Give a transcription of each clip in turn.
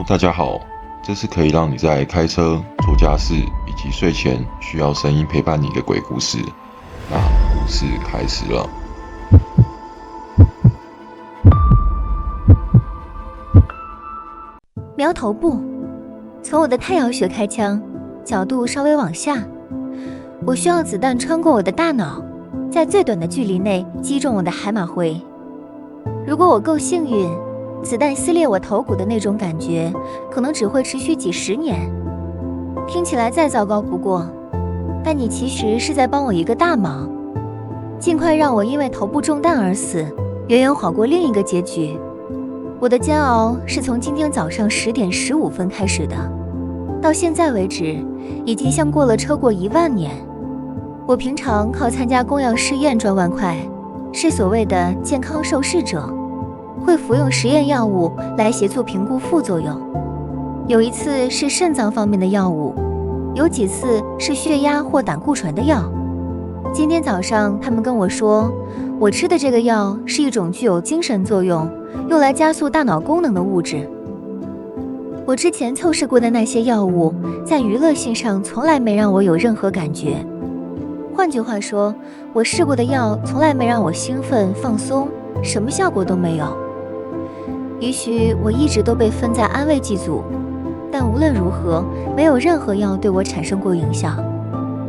大家好，这是可以让你在开车、做家事以及睡前需要声音陪伴你的鬼故事。那故事开始了。瞄头部，从我的太阳穴开枪，角度稍微往下。我需要子弹穿过我的大脑，在最短的距离内击中我的海马回。如果我够幸运，子弹撕裂我头骨的那种感觉，可能只会持续几十年。听起来再糟糕不过，但你其实是在帮我一个大忙，尽快让我因为头部中弹而死，远远好过另一个结局。我的煎熬是从今天早上10点15分开始的，到现在为止，已经像过了车过1万年。我平常靠参加公药试验赚万块，是所谓的健康受试者。会服用实验药物来协助评估副作用，有一次是肾脏方面的药物，有几次是血压或胆固醇的药。今天早上他们跟我说，我吃的这个药是一种具有精神作用，用来加速大脑功能的物质。我之前测试过的那些药物，在娱乐性上从来没让我有任何感觉。换句话说，我试过的药从来没让我兴奋放松，什么效果都没有。也许我一直都被分在安慰剂组，但无论如何，没有任何药对我产生过影响。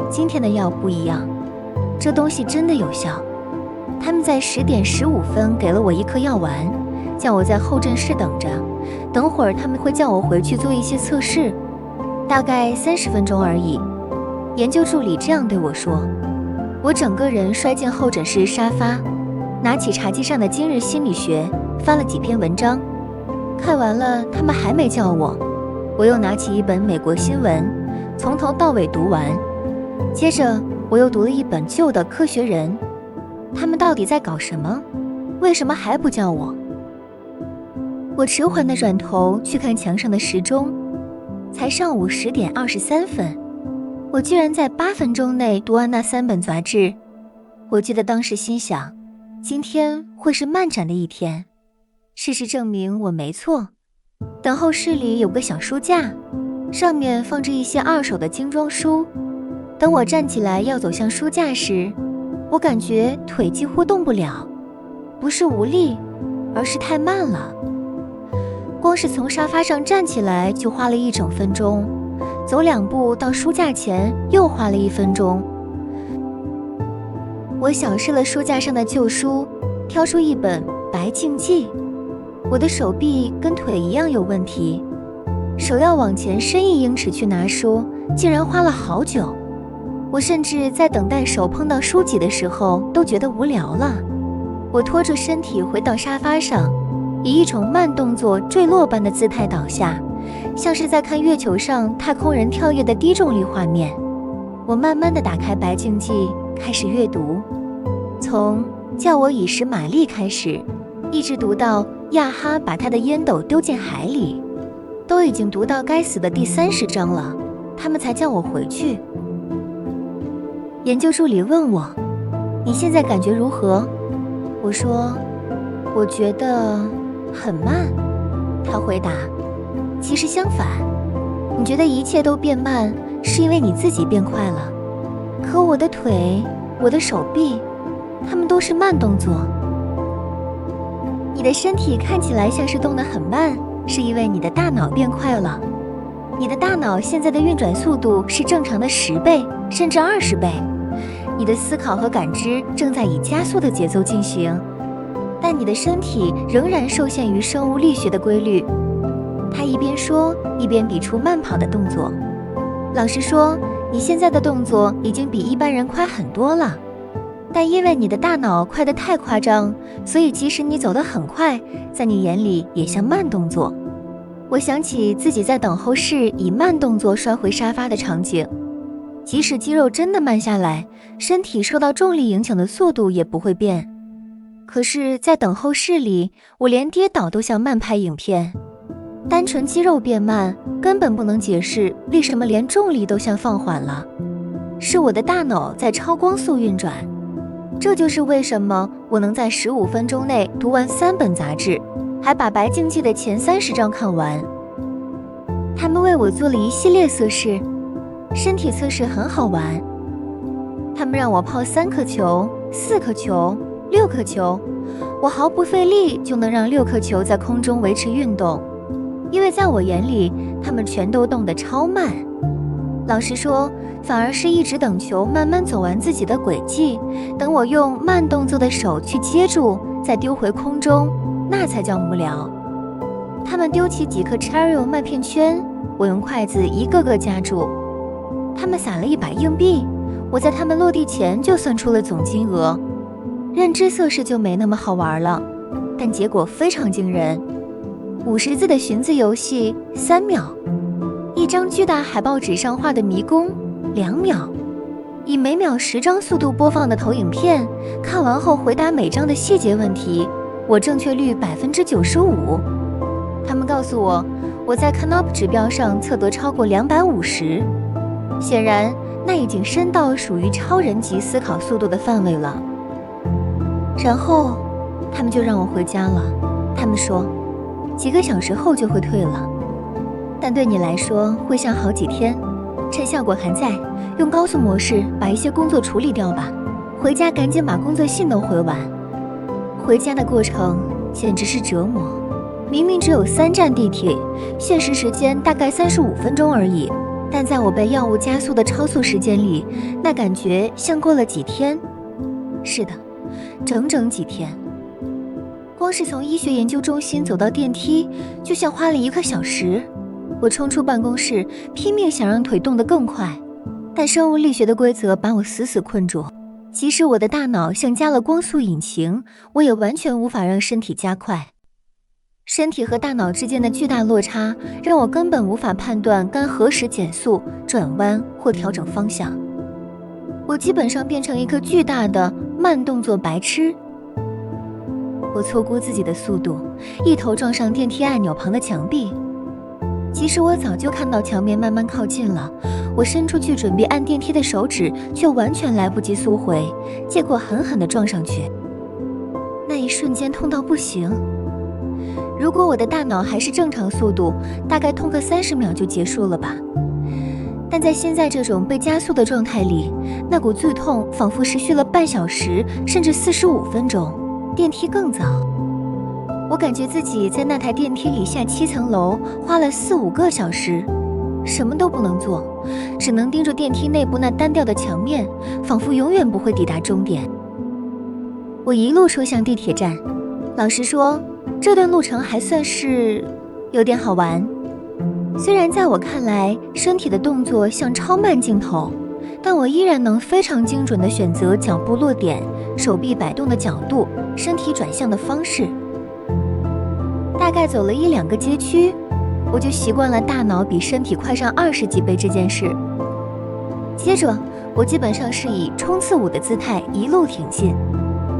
今天的药不一样，这东西真的有效。他们在10点15分给了我一颗药丸，叫我在候诊室等着，等会儿他们会叫我回去做一些测试，大概30分钟而已。研究助理这样对我说。我整个人摔进候诊室沙发，拿起茶几上的今日心理学，翻了几篇文章，看完了他们还没叫我，我又拿起一本美国新闻，从头到尾读完。接着我又读了一本旧的科学人，他们到底在搞什么？为什么还不叫我？我迟缓地转头去看墙上的时钟，才上午10点23分，我居然在8分钟内读完那3本杂志。我记得当时心想，今天会是漫展的一天。事实证明我没错，等候室里有个小书架，上面放着一些2手的精装书。等我站起来要走向书架时，我感觉腿几乎动不了，不是无力，而是太慢了。光是从沙发上站起来就花了1整分钟，走2步到书架前又花了1分钟。我小试了书架上的旧书，挑出一本《白净记》。我的手臂跟腿一样有问题，手要往前伸1英尺去拿书，竟然花了好久。我甚至在等待手碰到书脊的时候都觉得无聊了。我拖住身体回到沙发上，以一种慢动作坠落般的姿态倒下，像是在看月球上太空人跳跃的低重力画面。我慢慢地打开《白净记》，开始阅读，从叫我以实玛利开始，一直读到亚哈把他的烟斗丢进海里，都已经读到该死的第30章了，他们才叫我回去。研究助理问我，你现在感觉如何？我说，我觉得很慢。他回答，其实相反，你觉得一切都变慢，是因为你自己变快了。可我的腿，我的手臂，他们都是慢动作。你的身体看起来像是动得很慢，是因为你的大脑变快了。你的大脑现在的运转速度是正常的10倍，甚至20倍。你的思考和感知正在以加速的节奏进行，但你的身体仍然受限于生物力学的规律。他一边说，一边比出慢跑的动作。老实说，你现在的动作已经比一般人快很多了。但因为你的大脑快得太夸张，所以即使你走得很快，在你眼里也像慢动作。我想起自己在等候室以慢动作摔回沙发的场景，即使肌肉真的慢下来，身体受到重力影响的速度也不会变。可是在等候室里，我连跌倒都像慢拍影片。单纯肌肉变慢，根本不能解释为什么连重力都像放缓了。是我的大脑在超光速运转。这就是为什么我能在15分钟内读完3本杂志，还把《白净记》的前30章看完。他们为我做了一系列测试，身体测试很好玩。他们让我抛3颗球、4颗球、6颗球，我毫不费力就能让6颗球在空中维持运动，因为在我眼里，他们全都动得超慢。老实说，反而是一直等球慢慢走完自己的轨迹，等我用慢动作的手去接住，再丢回空中，那才叫无聊。他们丢起几颗 Cheerio 麦片圈，我用筷子一个个夹住。他们撒了100硬币，我在他们落地前就算出了总金额。认知测试就没那么好玩了，但结果非常惊人。50字的寻字游戏3秒，一张巨大海报纸上画的迷宫2秒，以每秒10张速度播放的投影片，看完后回答每张的细节问题，我正确率95%。他们告诉我，我在 Canop 指标上测得超过250，显然那已经深到属于超人级思考速度的范围了。然后他们就让我回家了，他们说几个小时后就会退了，但对你来说会像好几天。趁效果还在，用高速模式把一些工作处理掉吧，回家赶紧把工作信都回完。回家的过程简直是折磨，明明只有3站地铁，现实时间大概35分钟而已，但在我被药物加速的超速时间里，那感觉像过了几天。是的，整整几天。光是从医学研究中心走到电梯，就像花了1个小时。我冲出办公室，拼命想让腿动得更快，但生物力学的规则把我死死困住。即使我的大脑像加了光速引擎，我也完全无法让身体加快。身体和大脑之间的巨大落差，让我根本无法判断该何时减速、转弯或调整方向。我基本上变成一个巨大的慢动作白痴。我错估自己的速度，一头撞上电梯按钮旁的墙壁。其实我早就看到墙面慢慢靠近了，我伸出去准备按电梯的手指，却完全来不及缩回，结果狠狠地撞上去。那一瞬间痛到不行。如果我的大脑还是正常速度，大概痛个30秒就结束了吧。但在现在这种被加速的状态里，那股剧痛仿佛持续了半小时，甚至45分钟，电梯更早。我感觉自己在那台电梯里下7层楼，花了4、5个小时，什么都不能做，只能盯着电梯内部那单调的墙面，仿佛永远不会抵达终点。我一路冲向地铁站，老实说，这段路程还算是有点好玩。虽然在我看来，身体的动作像超慢镜头，但我依然能非常精准地选择脚步落点、手臂摆动的角度、身体转向的方式。大概走了1、2个街区，我就习惯了大脑比身体快上20几倍这件事。接着，我基本上是以冲刺舞的姿态一路挺进，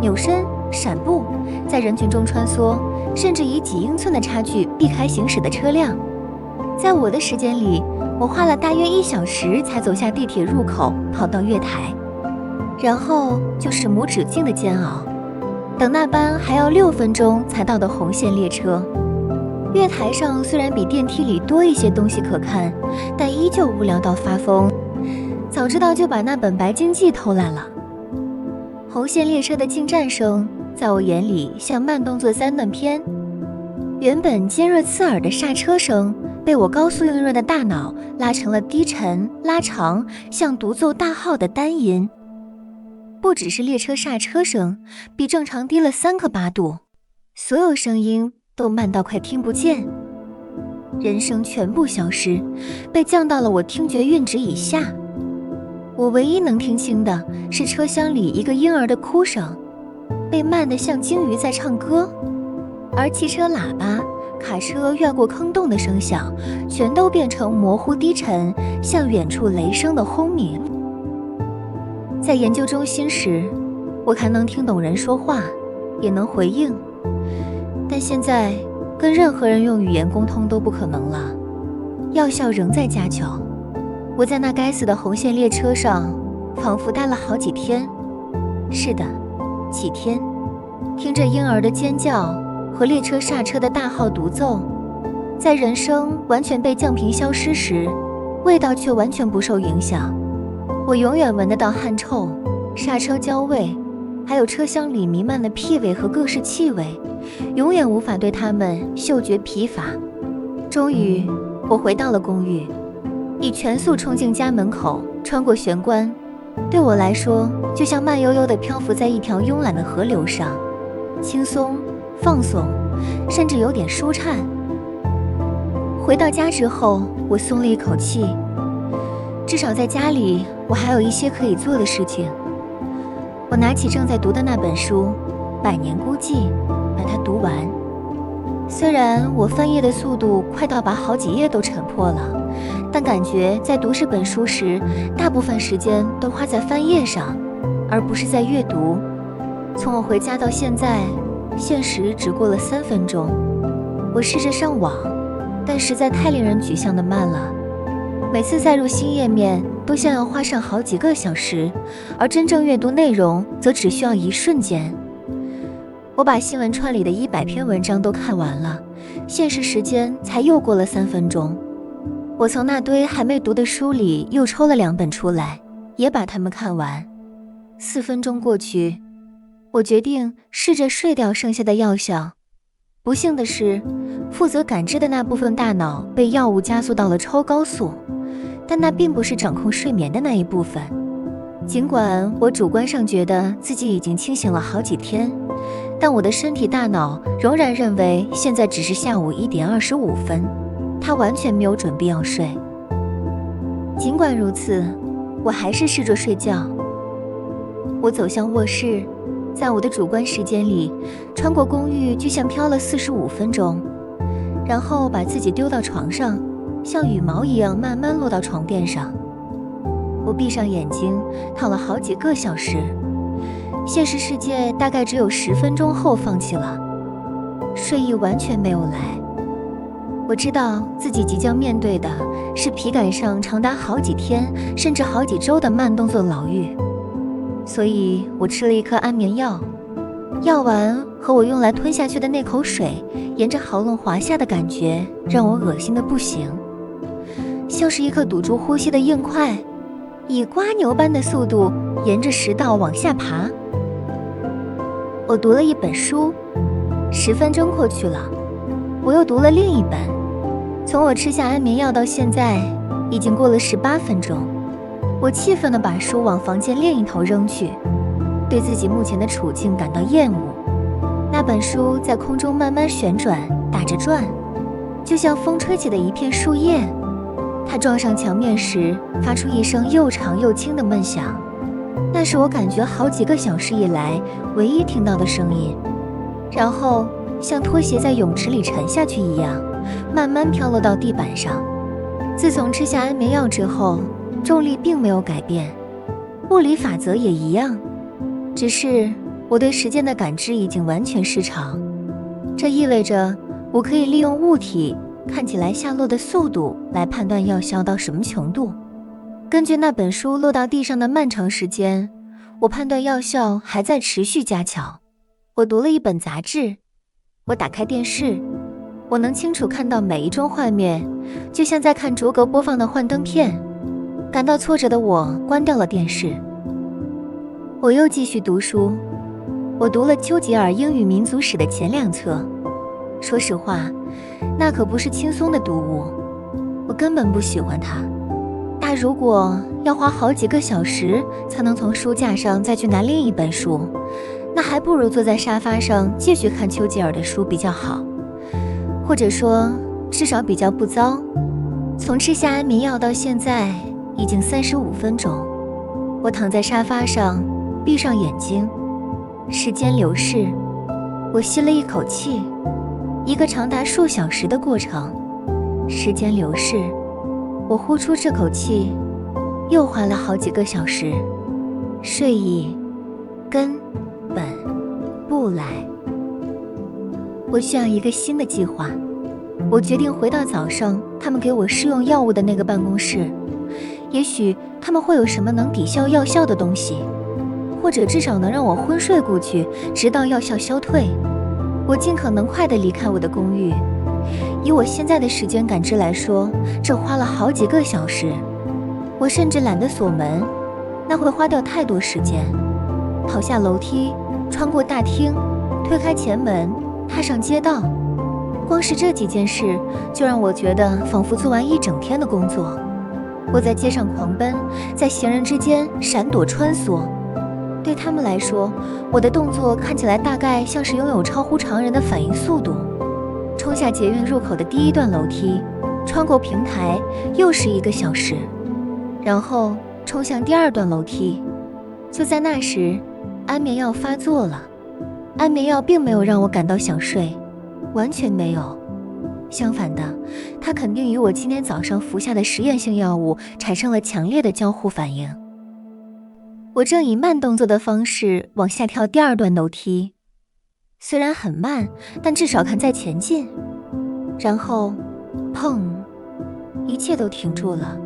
扭身、闪步，在人群中穿梭，甚至以几英寸的差距避开行驶的车辆。在我的时间里，我花了大约1小时才走下地铁入口，跑到月台，然后就是无止境的煎熬。等那班还要6分钟才到的红线列车。月台上虽然比电梯里多一些东西可看，但依旧无聊到发疯。早知道就把那本白鲸记偷来了。红线列车的进站声在我眼里像慢动作3段片，原本尖锐刺耳的刹车声被我高速运润的大脑拉成了低沉拉长，像独奏大号的单音。不只是列车刹车声，比正常低了3个8度，所有声音都慢到快听不见，人声全部消失，被降到了我听觉阈值以下。我唯一能听清的是车厢里一个婴儿的哭声，被慢得像鲸鱼在唱歌，而汽车喇叭、卡车越过坑洞的声响，全都变成模糊低沉，像远处雷声的轰鸣。在研究中心时，我还能听懂人说话，也能回应，但现在跟任何人用语言沟通都不可能了，药效仍在加强。我在那该死的红线列车上仿佛待了好几天，是的，几天，听着婴儿的尖叫和列车刹车的大号独奏，在人生完全被降频消失时，味道却完全不受影响。我永远闻得到汗臭、刹车焦味，还有车厢里弥漫的屁味和各式气味，永远无法对它们嗅觉疲乏。终于，我回到了公寓，以全速冲进家门口，穿过玄关。对我来说，就像慢悠悠地漂浮在一条慵懒的河流上，轻松、放松，甚至有点舒畅。回到家之后，我松了一口气，至少在家里，我还有一些可以做的事情。我拿起正在读的那本书《百年孤寂》，把它读完。虽然我翻页的速度快到把好几页都沉破了，但感觉在读这本书时，大部分时间都花在翻页上，而不是在阅读。从我回家到现在，限时只过了3分钟。我试着上网，但实在太令人沮丧的慢了。每次载入新页面都像要花上好几个小时，而真正阅读内容则只需要一瞬间。我把新闻串里的100篇文章都看完了，限时时间才又过了3分钟。我从那堆还没读的书里又抽了2本出来，也把它们看完。4分钟过去，我决定试着睡掉剩下的药效。不幸的是，负责感知的那部分大脑被药物加速到了超高速，但那并不是掌控睡眠的那一部分。尽管我主观上觉得自己已经清醒了好几天，但我的身体大脑仍然认为现在只是下午1点25分，它完全没有准备要睡。尽管如此，我还是试着睡觉。我走向卧室，在我的主观时间里，穿过公寓就像飘了45分钟，然后把自己丢到床上，像羽毛一样慢慢落到床垫上。我闭上眼睛，躺了好几个小时。现实世界大概只有10分钟后放弃了，睡意完全没有来。我知道自己即将面对的是皮感上长达好几天甚至好几周的慢动作牢狱，所以我吃了一颗安眠药。药丸和我用来吞下去的那口水沿着喉咙滑下的感觉让我恶心得不行，像是一颗堵住呼吸的硬块，以瓜牛般的速度沿着食道往下爬。我读了一本书，10分钟过去了，我又读了另一本。从我吃下安眠药到现在，已经过了18分钟。我气愤地把书往房间另一头扔去，对自己目前的处境感到厌恶。那本书在空中慢慢旋转，打着转，就像风吹起的一片树叶。它撞上墙面时，发出一声又长又轻的闷响，那是我感觉好几个小时以来唯一听到的声音。然后像拖鞋在泳池里沉下去一样，慢慢飘落到地板上。自从吃下安眠药之后，重力并没有改变，物理法则也一样，只是我对时间的感知已经完全失常。这意味着我可以利用物体看起来下落的速度来判断药效到什么程度。根据那本书落到地上的漫长时间，我判断药效还在持续加强。我读了一本杂志，我打开电视，我能清楚看到每一帧画面，就像在看逐格播放的幻灯片。感到挫折的我关掉了电视。我又继续读书，我读了丘吉尔英语民族史的前2册。说实话，那可不是轻松的读物，我根本不喜欢它。但如果要花好几个小时才能从书架上再去拿另一本书，那还不如坐在沙发上继续看丘吉尔的书比较好，或者说至少比较不糟。从吃下安眠药到现在已经35分钟，我躺在沙发上闭上眼睛，时间流逝，我吸了一口气，一个长达数小时的过程。时间流逝，我呼出这口气，又花了好几个小时。睡意根本不来。我需要一个新的计划。我决定回到早上他们给我试用药物的那个办公室，也许他们会有什么能抵消药效的东西，或者至少能让我昏睡过去，直到药效消退。我尽可能快地离开我的公寓，以我现在的时间感知来说，这花了好几个小时。我甚至懒得锁门，那会花掉太多时间。跑下楼梯，穿过大厅，推开前门，踏上街道，光是这几件事就让我觉得仿佛做完一整天的工作。我在街上狂奔，在行人之间闪躲穿梭，对他们来说，我的动作看起来大概像是拥有超乎常人的反应速度。冲下捷运入口的第一段楼梯，穿过平台，又是1个小时，然后冲向第2段楼梯。就在那时，安眠药发作了。安眠药并没有让我感到想睡，完全没有。相反的，它肯定与我今天早上服下的实验性药物产生了强烈的交互反应。我正以慢动作的方式往下跳第2段楼梯，虽然很慢，但至少看在前进。然后，砰，一切都停住了。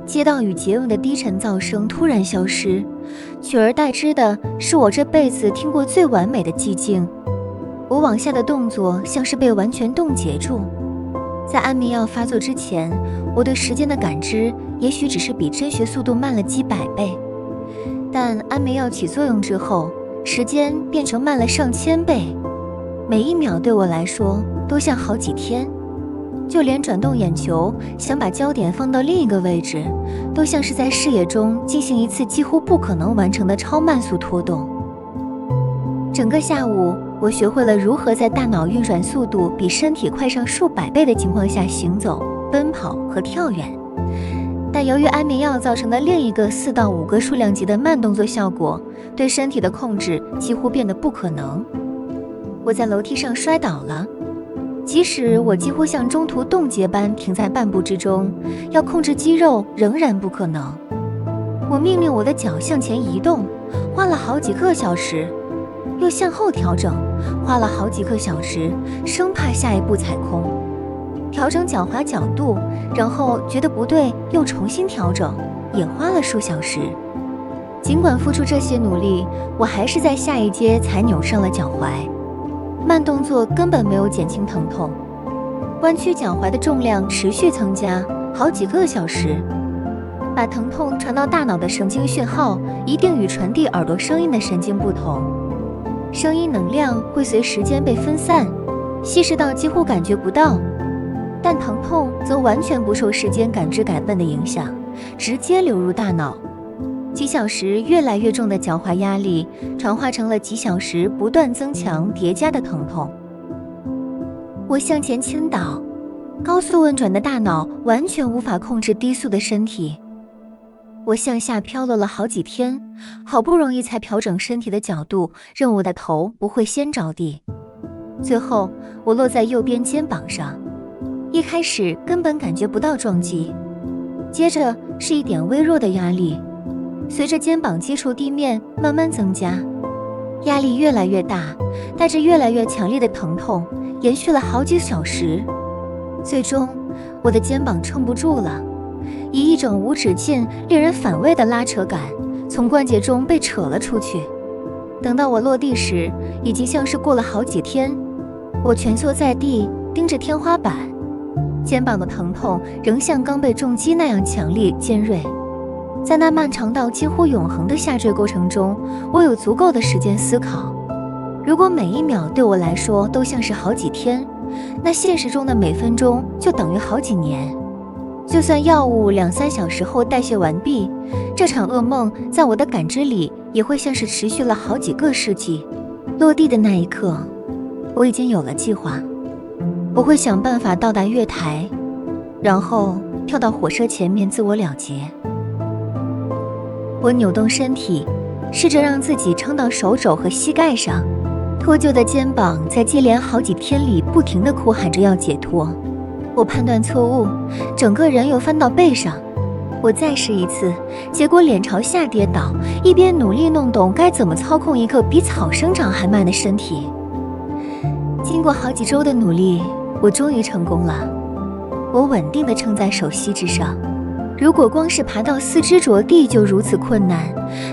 街道与捷运的低沉噪声突然消失，取而代之的是我这辈子听过最完美的寂静。我往下的动作像是被完全冻结住。在安眠药发作之前，我对时间的感知也许只是比真实速度慢了几百倍，但安眠药起作用之后，时间变成慢了上千倍，每一秒对我来说都像好几天。就连转动眼球，想把焦点放到另一个位置，都像是在视野中进行一次几乎不可能完成的超慢速拖动。整个下午，我学会了如何在大脑运转速度比身体快上数百倍的情况下行走、奔跑和跳远。但由于安眠药造成的另一个4到5个数量级的慢动作效果，对身体的控制几乎变得不可能。我在楼梯上摔倒了。即使我几乎像中途冻结般停在半步之中，要控制肌肉仍然不可能。我命令我的脚向前移动，花了好几个小时，又向后调整，花了好几个小时，生怕下一步踩空。调整脚踝角度，然后觉得不对，又重新调整，也花了数小时。尽管付出这些努力，我还是在下一阶才扭伤了脚踝。慢动作根本没有减轻疼痛，弯曲脚踝的重量持续增加好几个小时。把疼痛传到大脑的神经讯号一定与传递耳朵声音的神经不同，声音能量会随时间被分散，稀释到几乎感觉不到，但疼痛则完全不受时间感知改变的影响，直接流入大脑。几小时越来越重的脚踝压力转化成了几小时不断增强叠加的疼痛。我向前倾倒，高速运转的大脑完全无法控制低速的身体。我向下飘落了好几天，好不容易才调整身体的角度，让我的头不会先着地。最后我落在右边肩膀上，一开始根本感觉不到撞击，接着是一点微弱的压力，随着肩膀接触地面慢慢增加，压力越来越大，带着越来越强烈的疼痛，延续了好几小时。最终我的肩膀撑不住了，以一种无止境令人反胃的拉扯感从关节中被扯了出去。等到我落地时，已经像是过了好几天。我蜷缩在地，盯着天花板，肩膀的疼痛仍像刚被重击那样强烈尖锐。在那漫长到几乎永恒的下坠过程中，我有足够的时间思考。如果每一秒对我来说都像是好几天，那现实中的每分钟就等于好几年。就算药物2-3小时后代谢完毕，这场噩梦在我的感知里也会像是持续了好几个世纪。落地的那一刻，我已经有了计划。我会想办法到达月台，然后跳到火车前面自我了结。我扭动身体，试着让自己撑到手肘和膝盖上，脱臼的肩膀在接连好几天里不停地哭喊着要解脱。我判断错误，整个人又翻到背上。我再试一次，结果脸朝下跌倒，一边努力弄懂该怎么操控一个比草生长还慢的身体。经过好几周的努力，我终于成功了。我稳定地撑在手膝之上。如果光是爬到四肢着地就如此困难，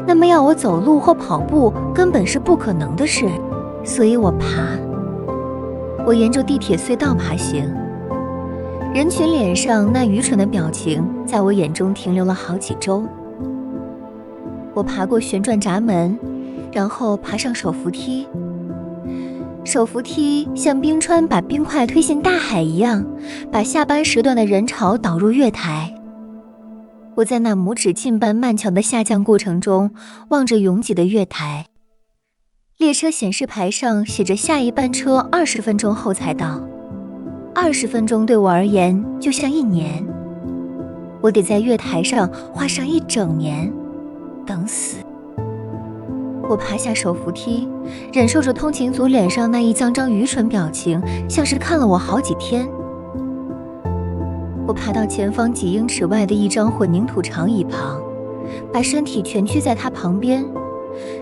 那么要我走路或跑步根本是不可能的事。所以我沿着地铁隧道爬行，人群脸上那愚蠢的表情在我眼中停留了好几周。我爬过旋转闸门，然后爬上手扶梯。手扶梯像冰川把冰块推进大海一样，把下班时段的人潮导入月台。我在那拇指近般漫长的下降过程中，望着拥挤的月台。列车显示牌上写着下一班车20分钟后才到。20分钟对我而言就像1年，我得在月台上花上1整年，等死。我爬下手扶梯，忍受着通勤族脸上那一张张愚蠢表情，像是看了我好几天。我爬到前方几英尺外的一张混凝土长椅旁，把身体蜷曲在它旁边，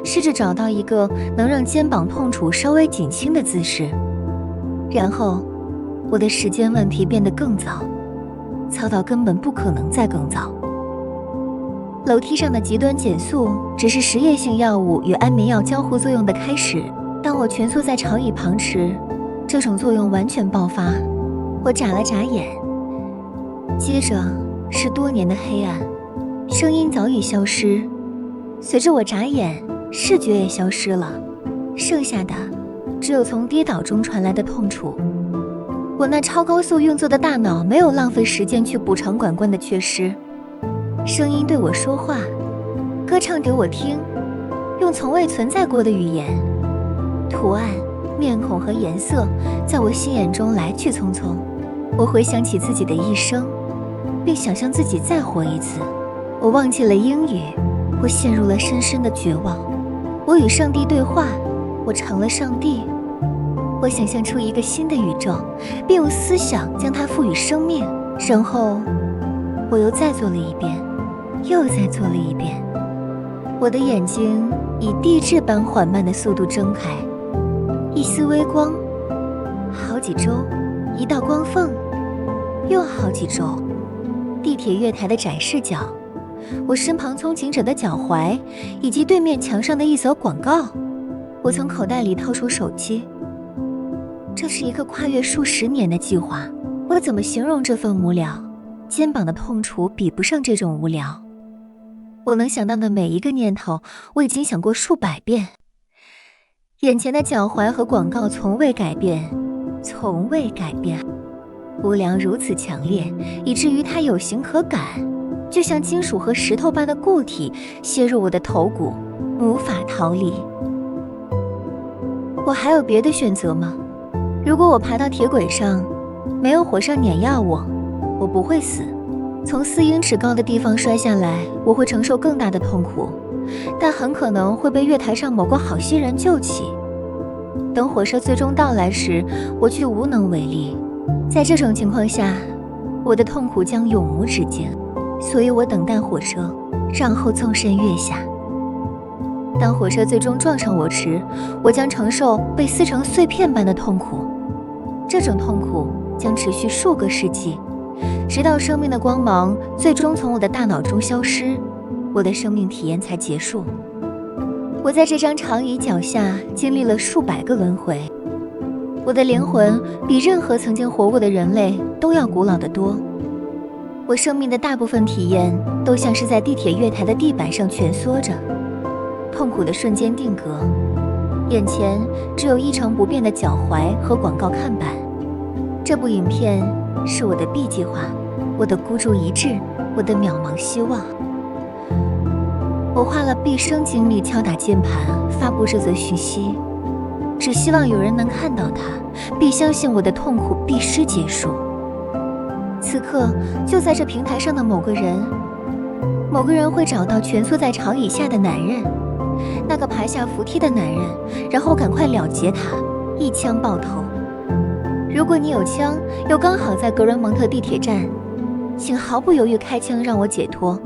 试着找到一个能让肩膀痛楚稍微减轻的姿势。然后我的时间问题变得更糟，糟到根本不可能再更糟。楼梯上的极端减速只是实验性药物与安眠药交互作用的开始。当我蜷缩在长椅旁时，这种作用完全爆发。我眨了眨眼，接着是多年的黑暗，声音早已消失，随着我眨眼，视觉也消失了，剩下的只有从跌倒中传来的痛楚。我那超高速运作的大脑没有浪费时间去补偿感官的缺失。声音对我说话，歌唱给我听，用从未存在过的语言。图案、面孔和颜色在我心眼中来去匆匆。我回想起自己的一生，并想象自己再活一次。我忘记了英语，我陷入了深深的绝望。我与上帝对话，我成了上帝。我想象出一个新的宇宙，并用思想将它赋予生命，然后我又再做了一遍，又再做了一遍。我的眼睛以地质般缓慢的速度睁开，一丝微光，好几周，一道光缝，又好几周。地铁月台的展示角，我身旁通勤者的脚踝，以及对面墙上的一则广告。我从口袋里掏出手机，这是一个跨越数十年的计划。我怎么形容这份无聊？肩膀的痛楚比不上这种无聊。我能想到的每一个念头，我已经想过数百遍。眼前的脚踝和广告从未改变，从未改变。无聊如此强烈，以至于它有形可感，就像金属和石头般的固体吸入我的头骨，无法逃离。我还有别的选择吗？如果我爬到铁轨上，没有火上碾压我不会死。从4英尺高的地方摔下来，我会承受更大的痛苦，但很可能会被月台上某个好心人救起。等火车最终到来时，我却无能为力。在这种情况下，我的痛苦将永无止境，所以我等待火车，然后纵身跃下。当火车最终撞上我时，我将承受被撕成碎片般的痛苦。这种痛苦将持续数个世纪，直到生命的光芒最终从我的大脑中消失，我的生命体验才结束。我在这张长椅脚下经历了数百个轮回，我的灵魂比任何曾经活过的人类都要古老得多。我生命的大部分体验都像是在地铁月台的地板上蜷缩着，痛苦的瞬间定格，眼前只有一成不变的脚踝和广告看板。这部影片是我的 B 计划，我的孤注一掷，我的渺茫希望。我花了毕生精力敲打键盘，发布这则讯息，只希望有人能看到它，并相信我的痛苦必须结束。此刻，就在这平台上的某个人会找到蜷缩在长椅下的男人，那个爬下扶梯的男人，然后赶快了结他，一枪爆头。如果你有枪，又刚好在格伦蒙特地铁站，请毫不犹豫开枪让我解脱。